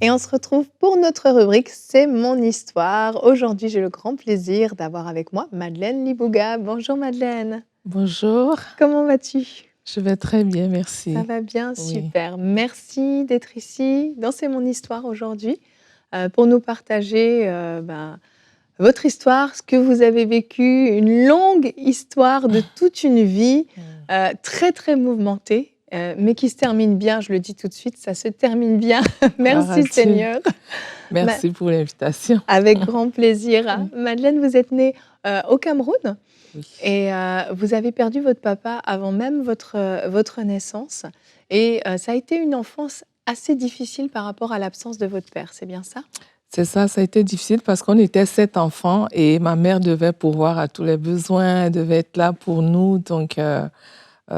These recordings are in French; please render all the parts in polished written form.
Et on se retrouve pour notre rubrique C'est mon histoire. Aujourd'hui, j'ai le grand plaisir d'avoir avec moi Madeleine Libouga. Bonjour Madeleine. Bonjour, Comment vas-tu? je vais très bien, Ça merci. va bien, Oui. super. Merci d'être ici dans C'est mon histoire aujourd'hui pour nous partager votre histoire, ce que vous avez vécu, une longue histoire de toute une vie, Mm. très, très mouvementée, mais qui se termine bien, je le dis tout de suite, ça se termine bien. Gloire à Merci Dieu. Seigneur. Ma Merci pour l'invitation. Avec grand plaisir, hein. Mm. Madeleine, vous êtes née, au Cameroun Oui, et vous avez perdu votre papa avant même votre naissance et ça a été une enfance assez difficile par rapport à l'absence de votre père, c'est bien ça? c'est ça, ça a été difficile parce qu'on était 7 enfants et ma mère devait pourvoir à tous les besoins, elle devait être là pour nous. Donc,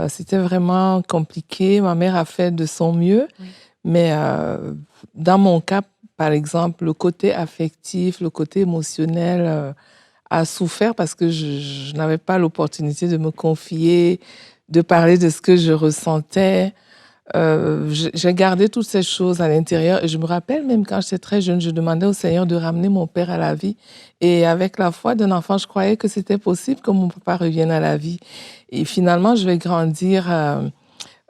c'était vraiment compliqué. Ma mère a fait de son mieux, Oui. mais dans mon cas, par exemple, le côté affectif, le côté émotionnel a souffert parce que je n'avais pas l'opportunité de me confier, de parler de ce que je ressentais. J'ai gardé toutes ces choses à l'intérieur et je me rappelle même quand j'étais très jeune, je demandais au Seigneur de ramener mon père à la vie. Et avec la foi d'un enfant, je croyais que c'était possible que mon papa revienne à la vie. Et finalement, je vais grandir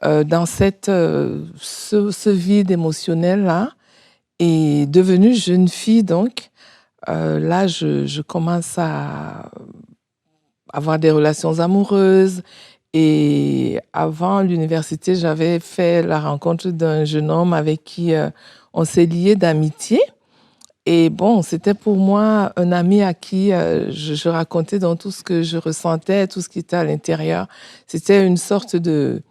dans ce vide émotionnel-là. Et devenue jeune fille, donc, là, je commence à avoir des relations amoureuses. Et avant l'université, j'avais fait la rencontre d'un jeune homme avec qui on s'est liés d'amitié. Et bon, c'était pour moi un ami à qui je racontais dans tout ce que je ressentais, tout ce qui était à l'intérieur. C'était une sorte de,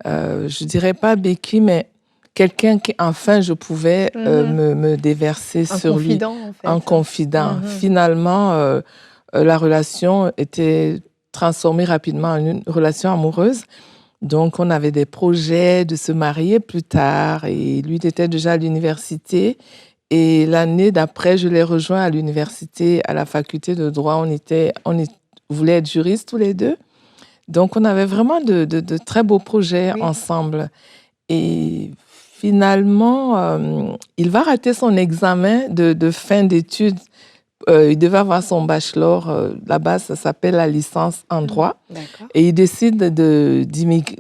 je dirais pas béquille, mais quelqu'un qui, enfin, je pouvais Mmh. me déverser Un sur lui confident en en fait. confident. Mmh. Finalement, la relation était transformée rapidement en une relation amoureuse. Donc, on avait des projets de se marier plus tard et lui il était déjà à l'université. Et l'année d'après, je l'ai rejoint à l'université, à la faculté de droit. Voulait être juristes tous les deux. Donc, on avait vraiment de très beaux projets Oui. ensemble. Et finalement, il va rater son examen de fin d'études. Il devait avoir son bachelor. Là-bas, ça s'appelle la licence en Mmh. droit. D'accord. Et il décide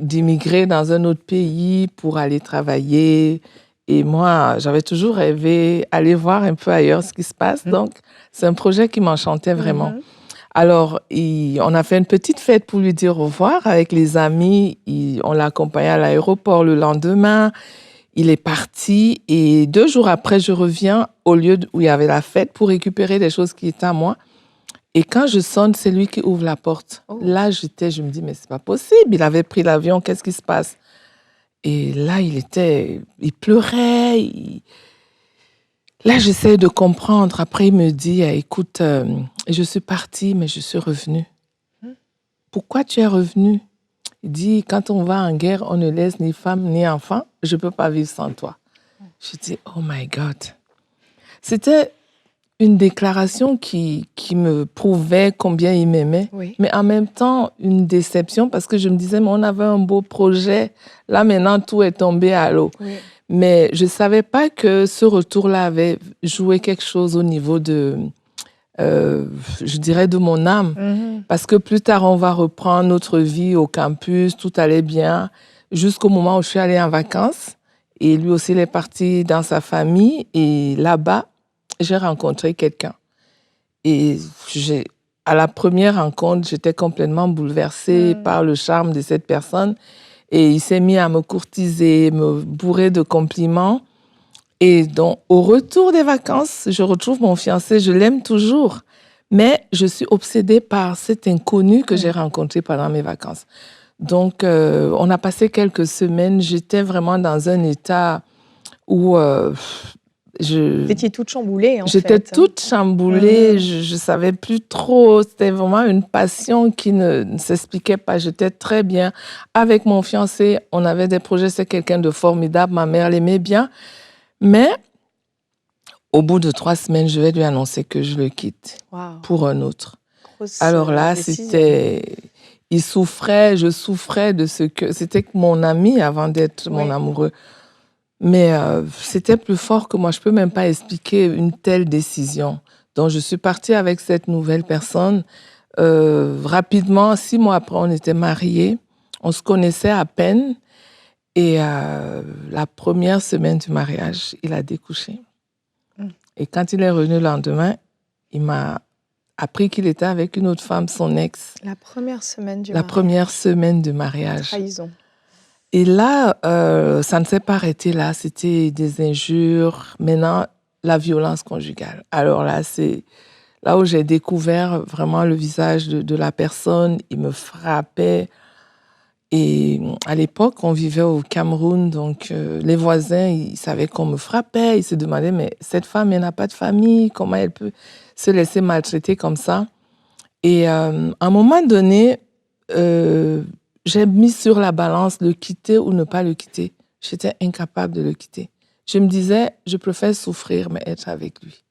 d'immigrer dans un autre pays pour aller travailler. Et moi, j'avais toujours rêvé aller voir un peu ailleurs ce qui se passe. Mmh. Donc, c'est un projet qui m'enchantait vraiment. Mmh. Alors, on a fait une petite fête pour lui dire au revoir avec les amis. On l'a accompagné à l'aéroport le lendemain. Il est parti et 2 jours après, je reviens au lieu où il y avait la fête pour récupérer des choses qui étaient à moi. Et quand je sonne, c'est lui qui ouvre la porte. Oh! Là, je me dis, mais c'est pas possible. Il avait pris l'avion, qu'est-ce qui se passe? Et là, il pleurait. Là, j'essaie de comprendre. Après, il me dit, écoute, je suis partie, mais je suis revenue. Mmh. Pourquoi tu es revenue? Il dit, quand on va en guerre, on ne laisse ni femme ni enfant. Je ne peux pas vivre sans toi. Je dis, oh my God. C'était une déclaration qui me prouvait combien il m'aimait, Oui. mais en même temps, une déception parce que je me disais, mais on avait un beau projet. Là, maintenant, tout est tombé à l'eau. Oui. Mais je ne savais pas que ce retour-là avait joué quelque chose au niveau je dirais, de mon âme. Mmh. Parce que plus tard, on va reprendre notre vie au campus, tout allait bien, jusqu'au moment où je suis allée en vacances. Et lui aussi, il est parti dans sa famille. Et là-bas, j'ai rencontré quelqu'un. Et à la première rencontre, j'étais complètement bouleversée Mmh. par le charme de cette personne. Et il s'est mis à me courtiser, me bourrer de compliments. Et donc, au retour des vacances, je retrouve mon fiancé, je l'aime toujours. Mais je suis obsédée par cet inconnu que j'ai Mmh. rencontré pendant mes vacances. Donc, on a passé quelques semaines. J'étais vraiment dans un état où Vous étiez toute chamboulée en j'étais fait. toute chamboulée. Mmh. Je ne savais plus trop. C'était vraiment une passion qui ne s'expliquait pas. J'étais très bien avec mon fiancé. On avait des projets. C'est quelqu'un de formidable. Ma mère l'aimait bien. Mais au bout de 3 semaines, je vais lui annoncer que je le quitte Waouh! pour un autre. Grosse, Alors là, décision. il souffrait, je souffrais de ce que, c'était mon ami avant d'être mon Oui. amoureux. Mais c'était plus fort que moi. Je ne peux même pas expliquer une telle décision. Donc, je suis partie avec cette nouvelle personne. Rapidement, 6 mois après, on était mariés. On se connaissait à peine. Et la première semaine du mariage, il a découché. Et quand il est revenu le lendemain, il m'a appris qu'il était avec une autre femme, son ex. La première semaine du La mariage. première semaine de mariage. Trahison. Et là, ça ne s'est pas arrêté là. C'était des injures. Maintenant, la violence conjugale. Alors là, c'est là où j'ai découvert vraiment le visage de la personne. Il me frappait. Et à l'époque, on vivait au Cameroun, donc les voisins, ils savaient qu'on me frappait. Ils se demandaient, mais cette femme, elle n'a pas de famille, comment elle peut se laisser maltraiter comme ça? Et à un moment donné, j'ai mis sur la balance le quitter ou ne pas le quitter. J'étais incapable de le quitter. Je me disais, je préfère souffrir, mais être avec lui.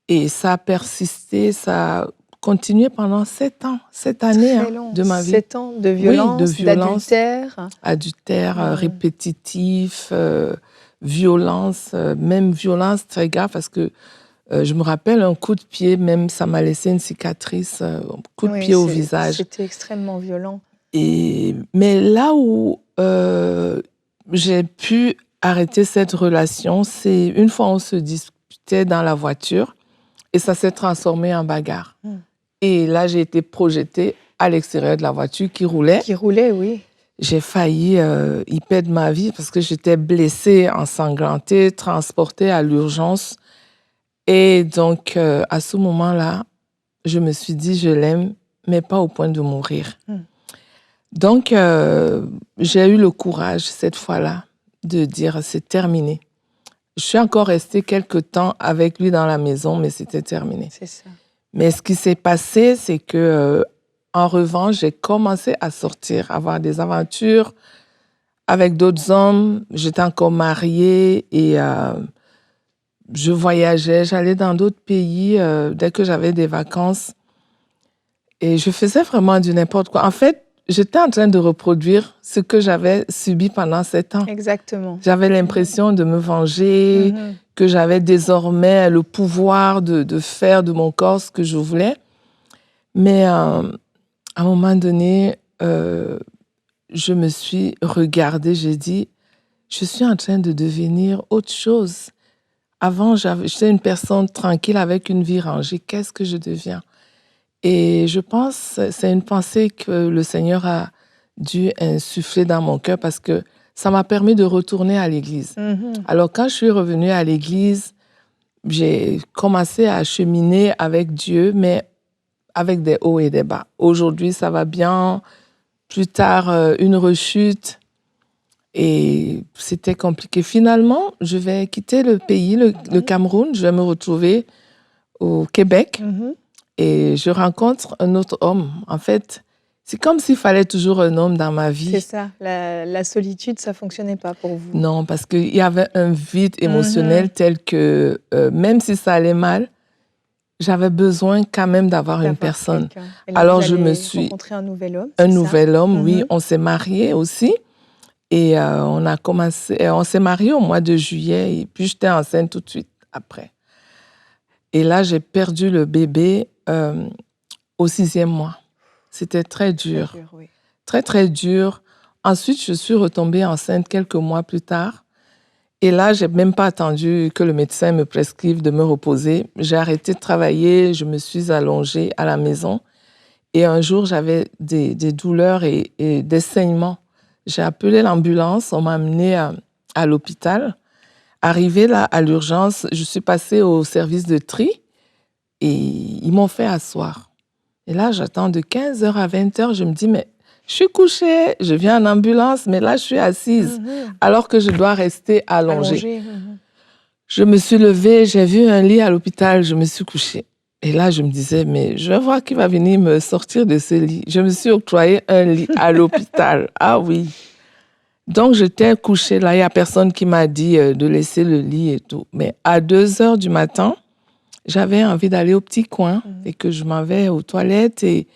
Et ça a persisté, ça a continué pendant 7 ans, cette année de ma vie. 7 ans de violence, oui, de violence, d'adultère. Adultère, répétitif, violence, même violence très grave, parce que je me rappelle un coup de pied, même ça m'a laissé une cicatrice, un coup de pied au visage. C'était extrêmement violent. Mais là où j'ai pu arrêter cette relation, c'est une fois on se disputait dans la voiture et ça s'est transformé en bagarre. Et là, j'ai été projetée à l'extérieur de la voiture qui roulait. Qui roulait, oui. J'ai failli y perdre ma vie parce que j'étais blessée, ensanglantée, transportée à l'urgence. Et donc, à ce moment-là, je me suis dit, je l'aime, mais pas au point de mourir. Donc, j'ai eu le courage, cette fois-là, de dire, c'est terminé. Je suis encore restée quelques temps avec lui dans la maison, mais c'était terminé. C'est ça. Mais ce qui s'est passé, c'est que, en revanche, j'ai commencé à sortir, à avoir des aventures avec d'autres hommes. J'étais encore mariée et je voyageais, j'allais dans d'autres pays dès que j'avais des vacances. Et je faisais vraiment du n'importe quoi. En fait, j'étais en train de reproduire ce que j'avais subi pendant 7 ans. Exactement. J'avais l'impression de me venger, que j'avais désormais le pouvoir de faire de mon corps ce que je voulais. Mais à un moment donné, je me suis regardée, j'ai dit, je suis en train de devenir autre chose. Avant, j'étais une personne tranquille avec une vie rangée. Qu'est-ce que je deviens? Et je pense, c'est une pensée que le Seigneur a dû insuffler dans mon cœur parce que ça m'a permis de retourner à l'église. Alors, quand je suis revenue à l'église, j'ai commencé à cheminer avec Dieu, mais avec des hauts et des bas. Aujourd'hui, ça va bien. Plus tard, une rechute. Et c'était compliqué. Finalement, je vais quitter le pays, le Cameroun. Je vais me retrouver au Québec. Et je rencontre un autre homme. En fait, c'est comme s'il fallait toujours un homme dans ma vie. C'est ça. La solitude, ça ne fonctionnait pas pour vous. Non, parce qu'il y avait un vide émotionnel tel que, même si ça allait mal, j'avais besoin quand même d'avoir une personne. Là, alors, je me suis rencontré un nouvel homme. Un nouvel homme, oui. On s'est mariés aussi. Et on s'est mariés au mois de juillet. Et puis, j'étais enceinte tout de suite après. Et là, j'ai perdu le bébé au 6e mois. C'était très dur. Très dur, oui. Très, très dur. Ensuite, je suis retombée enceinte quelques mois plus tard. Et là, je n'ai même pas attendu que le médecin me prescrive de me reposer. J'ai arrêté de travailler, je me suis allongée à la maison. Et un jour, j'avais des douleurs et des saignements. J'ai appelé l'ambulance, on m'a amenée à l'hôpital. Arrivée là, à l'urgence, je suis passée au service de tri et ils m'ont fait asseoir. Et là, j'attends de 15h à 20h. Je me dis, mais je suis couchée, je viens en ambulance, mais là, je suis assise, alors que je dois rester allongée. Je me suis levée, j'ai vu un lit à l'hôpital, je me suis couchée. Et là, je me disais, mais je vais voir qui va venir me sortir de ce lit. Je me suis octroyé un lit à l'hôpital. Ah oui. Donc, j'étais couchée là, il n'y a personne qui m'a dit de laisser le lit et tout. Mais à 2h du matin, j'avais envie d'aller au petit coin et que je m'en vais aux toilettes. Et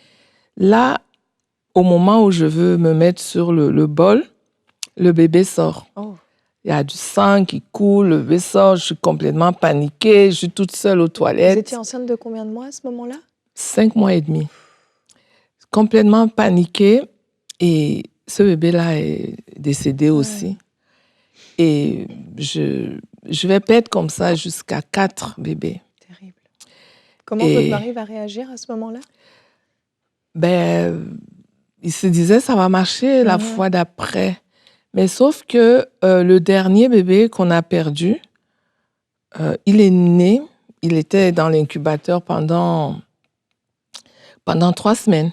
là, au moment où je veux me mettre sur le bol, le bébé sort. Il y a du sang qui coule, le bébé sort, je suis complètement paniquée, je suis toute seule aux Vous toilettes. étiez enceinte de combien de mois à ce moment-là? 5 mois et demi. Complètement paniquée. Et ce bébé-là est décédé aussi. Et je vais perdre comme ça jusqu'à 4 bébés. Terrible. Comment votre mari va réagir à ce moment-là? Il se disait ça va marcher la fois d'après. Mais sauf que le dernier bébé qu'on a perdu, il est né, il était dans l'incubateur pendant 3 semaines.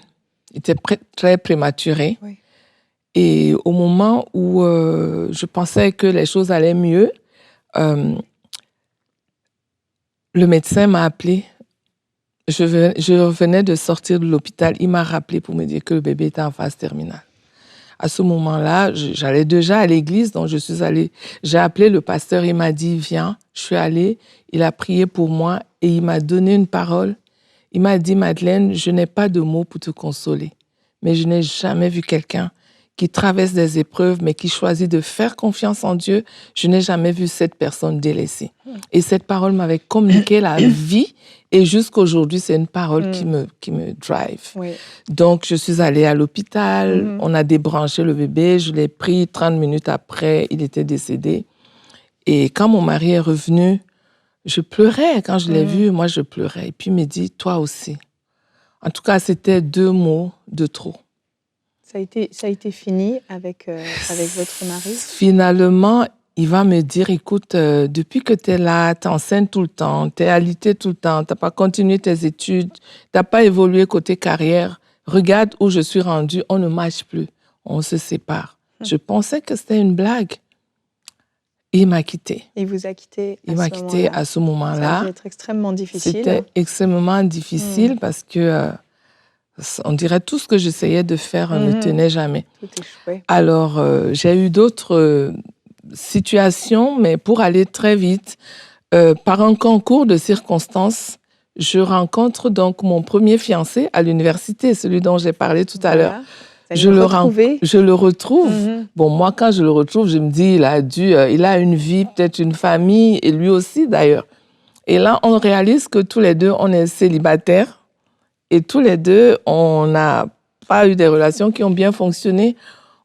Il était très prématuré. Oui. Et au moment où je pensais que les choses allaient mieux, le médecin m'a appelé. Je revenais de sortir de l'hôpital. Il m'a rappelé pour me dire que le bébé était en phase terminale. À ce moment-là, j'allais déjà à l'église, donc je suis allée. J'ai appelé le pasteur, il m'a dit, viens. Je suis allée, il a prié pour moi et il m'a donné une parole. Il m'a dit, Madeleine, je n'ai pas de mots pour te consoler, mais je n'ai jamais vu quelqu'un qui traverse des épreuves, mais qui choisit de faire confiance en Dieu. Je n'ai jamais vu cette personne délaissée. Et cette parole m'avait communiqué la vie. Et jusqu'aujourd'hui, c'est une parole qui me drive. Oui. Donc, je suis allée à l'hôpital. On a débranché le bébé. Je l'ai pris 30 minutes après. Il était décédé. Et quand mon mari est revenu, je pleurais. Quand je l'ai vu, moi, je pleurais. Et puis, il me dit, toi aussi. En tout cas, c'était 2 mots de trop. Ça a été fini avec votre mari? Finalement, il va me dire, écoute, depuis que tu es là, tu es enceinte tout le temps, tu es alitée tout le temps, tu n'as pas continué tes études, tu n'as pas évolué côté carrière, regarde où je suis rendue, on ne marche plus, on se sépare. Je pensais que c'était une blague. Il m'a quittée. Il vous a quitté Il m'a quittée à ce moment-là. Ça a dû être extrêmement difficile. C'était extrêmement difficile parce que on dirait tout ce que j'essayais de faire ne tenait jamais. Tout échouait. Alors, j'ai eu d'autres situations, mais pour aller très vite, par un concours de circonstances, je rencontre donc mon premier fiancé à l'université, celui dont j'ai parlé tout à l'heure. Je le retrouve. Bon, moi, quand je le retrouve, je me dis, il a une vie, peut-être une famille, et lui aussi d'ailleurs. Et là, on réalise que tous les deux, on est célibataires. Et tous les deux, on n'a pas eu des relations qui ont bien fonctionné.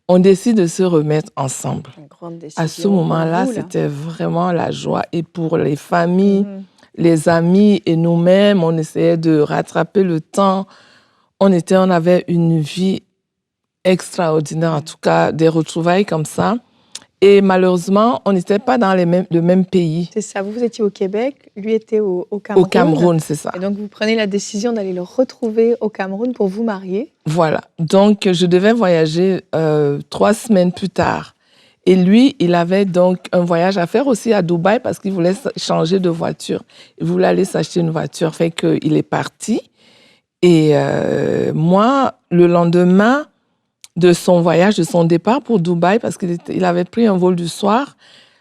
On décide de se remettre ensemble. Une grande décision. À ce moment-là, c'était vraiment la joie. Et pour les familles, les amis et nous-mêmes, on essayait de rattraper le temps. On avait une vie extraordinaire, en tout cas, des retrouvailles comme ça. Et malheureusement, on n'était pas dans le même pays. C'est ça, vous étiez au Québec, lui était au Cameroun. Au Cameroun, c'est ça. Et donc, vous prenez la décision d'aller le retrouver au Cameroun pour vous marier. Voilà. Donc, je devais voyager 3 semaines plus tard. Et lui, il avait donc un voyage à faire aussi à Dubaï parce qu'il voulait changer de voiture. Il voulait aller s'acheter une voiture. Fait qu'il est parti. Et moi, le lendemain de son voyage, de son départ pour Dubaï, parce qu'il avait pris un vol du soir,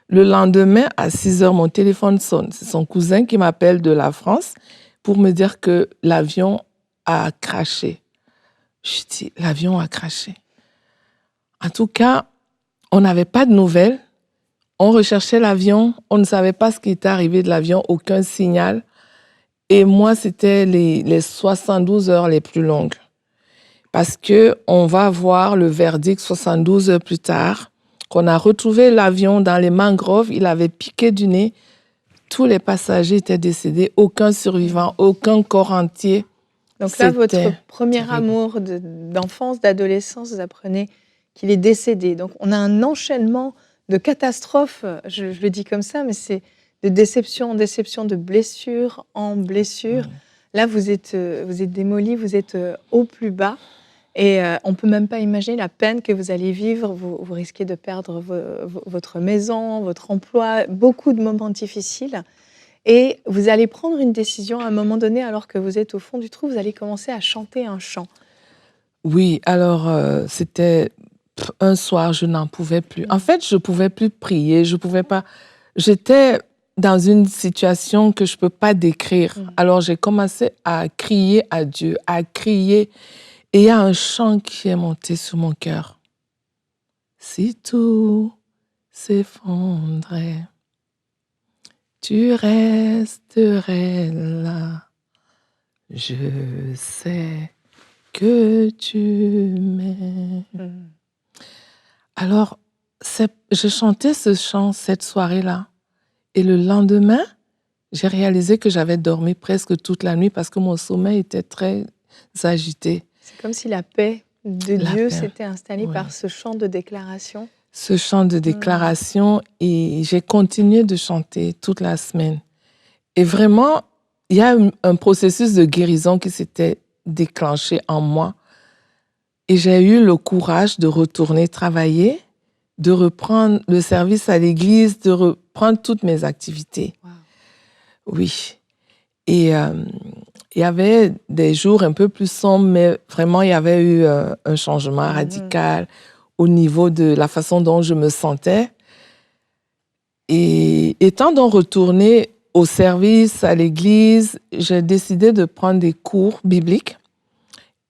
le lendemain, à 6h, mon téléphone sonne. C'est son cousin qui m'appelle de la France pour me dire que l'avion a craché. Je dis, l'avion a craché. En tout cas, on n'avait pas de nouvelles. On recherchait l'avion. On ne savait pas ce qui était arrivé de l'avion, aucun signal. Et moi, c'était les 72 heures les plus longues. Parce qu'on va voir le verdict 72 heures plus tard, qu'on a retrouvé l'avion dans les mangroves. Il avait piqué du nez. Tous les passagers étaient décédés. Aucun survivant, aucun corps entier. Donc là, votre premier amour d'enfance, d'adolescence, vous apprenez qu'il est décédé. Donc on a un enchaînement de catastrophes, je le dis comme ça, mais c'est de déception en déception, de blessure en blessure. Là, vous êtes démoli, vous êtes au plus bas. Et on ne peut même pas imaginer la peine que vous allez vivre. Vous risquez de perdre votre maison, votre emploi, beaucoup de moments difficiles. Et vous allez prendre une décision à un moment donné, alors que vous êtes au fond du trou, vous allez commencer à chanter un chant. Oui, alors c'était un soir, je n'en pouvais plus. En fait, je ne pouvais plus prier, je ne pouvais pas. J'étais dans une situation que je ne peux pas décrire. Alors j'ai commencé à crier à Dieu, à crier. Et il y a un chant qui est monté sur mon cœur. Si tout s'effondrait, tu resterais là. Je sais que tu m'aimes. Alors, je chantais ce chant cette soirée-là. Et le lendemain, j'ai réalisé que j'avais dormi presque toute la nuit parce que mon sommeil était très agité. C'est comme si la paix de La Dieu paix, s'était installée oui. par ce chant de déclaration. Ce chant de déclaration, et j'ai continué de chanter toute la semaine. Et vraiment, il y a un processus de guérison qui s'était déclenché en moi. Et j'ai eu le courage de retourner travailler, de reprendre le service à l'église, de reprendre toutes mes activités. Wow. Oui. Et il y avait des jours un peu plus sombres, mais vraiment, il y avait eu un changement radical au niveau de la façon dont je me sentais. Et étant donc retournée au service, à l'église, j'ai décidé de prendre des cours bibliques.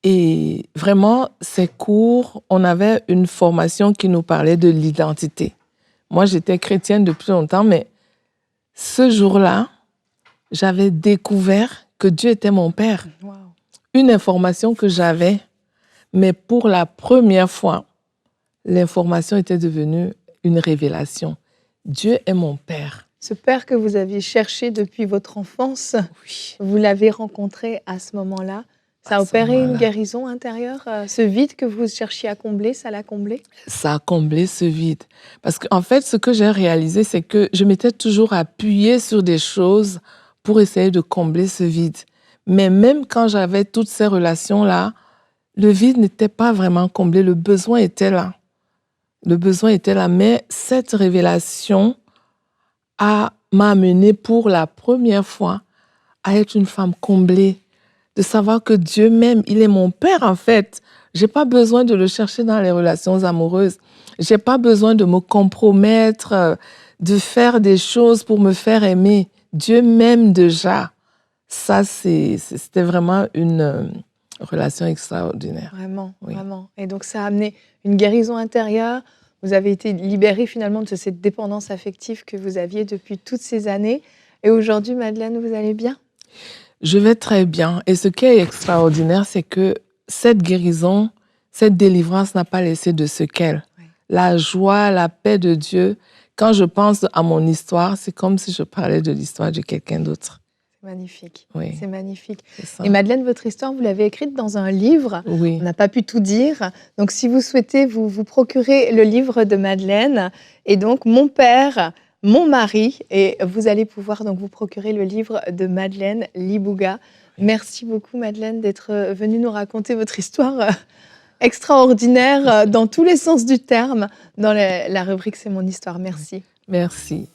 Et vraiment, ces cours, on avait une formation qui nous parlait de l'identité. Moi, j'étais chrétienne depuis longtemps, mais ce jour-là, j'avais découvert que Dieu était mon Père. Wow. Une information que j'avais, mais pour la première fois, l'information était devenue une révélation. Dieu est mon Père. Ce Père que vous aviez cherché depuis votre enfance, Oui. vous l'avez rencontré à ce moment-là. Ça a opéré une guérison intérieure. Ce vide que vous cherchiez à combler, ça l'a comblé? Ça a comblé ce vide. Parce qu'en fait, ce que j'ai réalisé, c'est que je m'étais toujours appuyée sur des choses pour essayer de combler ce vide. Mais même quand j'avais toutes ces relations-là, le vide n'était pas vraiment comblé. Le besoin était là. Le besoin était là. Mais cette révélation m'a amenée pour la première fois à être une femme comblée. De savoir que Dieu m'aime, il est mon Père en fait. J'ai pas besoin de le chercher dans les relations amoureuses. J'ai pas besoin de me compromettre, de faire des choses pour me faire aimer. Dieu m'aime déjà. Ça, c'était vraiment une relation extraordinaire. Vraiment, Oui. vraiment. Et donc, ça a amené une guérison intérieure. Vous avez été libérée finalement de cette dépendance affective que vous aviez depuis toutes ces années. Et aujourd'hui, Madeleine, vous allez bien? Je vais très bien. Et ce qui est extraordinaire, c'est que cette guérison, cette délivrance n'a pas laissé de séquelles. Oui. La joie, la paix de Dieu, quand je pense à mon histoire, c'est comme si je parlais de l'histoire de quelqu'un d'autre. C'est magnifique. Oui. C'est magnifique. C'est et Madeleine, votre histoire, vous l'avez écrite dans un livre. Oui. On n'a pas pu tout dire. Donc, si vous souhaitez, vous procurez le livre de Madeleine. Et donc, Mon Père, mon mari, et vous allez pouvoir donc vous procurer le livre de Madeleine Libouga. Merci beaucoup Madeleine d'être venue nous raconter votre histoire extraordinaire dans tous les sens du terme, dans la rubrique C'est mon histoire. Merci. Merci.